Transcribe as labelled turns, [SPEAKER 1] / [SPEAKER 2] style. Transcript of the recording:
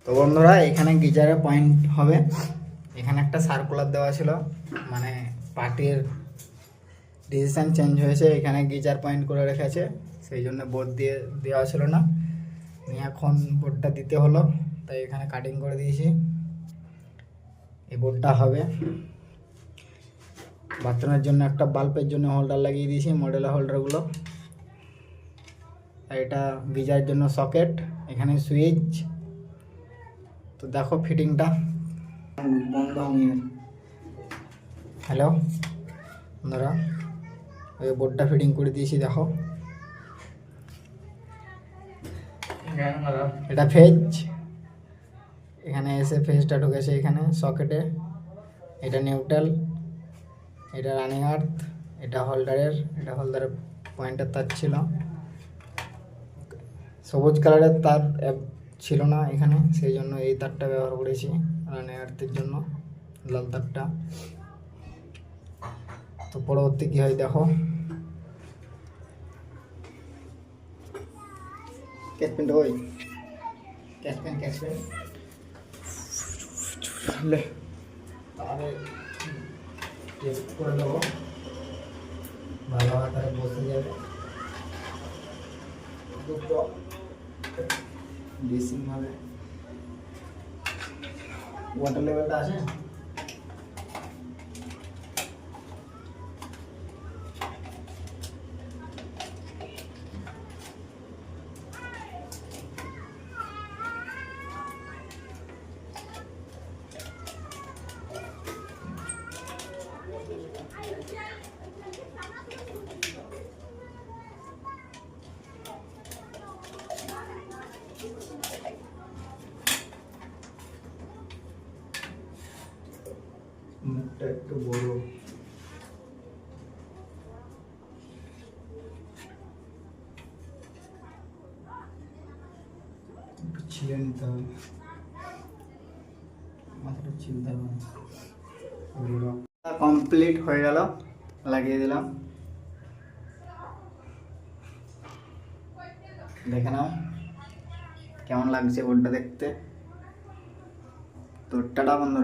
[SPEAKER 1] তো বন্ধুরা এখানে গিজারের পয়েন্ট হবে, এখানে একটা সার্কুলার দেওয়া ছিল, মানে পার্টির ডিসিশন চেঞ্জ হয়েছে, এখানে গিজার পয়েন্ট করে রেখেছে, সেই জন্য বোর্ড দিয়ে দেওয়া ছিল না, এখন বোর্ডটা দিতে হলো, তাই এখানে কাটিং করে দিয়েছি। এই বোর্ডটা হবে। বাথরুমের জন্য একটা বাল্বের জন্য হোল্ডার লাগিয়ে দিয়েছি, মডেলের হোল্ডারগুলো। আর এটা গিজারের জন্য সকেট, এখানে সুইচ। তো দেখো ফিটিংটা বন্ধ হয়ে, হ্যালো বন্ধুরা, ওই বোর্ডটা ফিটিং করে দিয়েছি, দেখো এটা ফেজ, এখানে এসে ফেজটা ঢুকেছে এখানে সকেটে, এটা নিউট্রাল, এটা রানিং আর্থ, এটা হোল্ডারের পয়েন্টের তার ছিল, সবুজ কালারের তার ছিল না এখানে, সেই জন্য এই তারটা ব্যবহার করেছি রানিং আর্থের জন্য, লাল তারটা। তো পরবর্তী কী হয় দেখো, ক্যাচপেনটা ওই ক্যাচপেন তাহলে টেস্ট করে দেবো, ভালোভাবে তাহলে বসে যাবে দুটো ডিসিংভাবে। ওয়াটার লেভেলটা আছে, মুখটা একটু বড়, ছিলে নিতে হবে, মাথাটা ছিলতে হবে। কমপ্লিট হয়ে গেল, লাগিয়ে দিলাম, দেখে নাও কেমন লাগছে বোর্ডটা দেখতে। তো টাটা বন্ধুরা।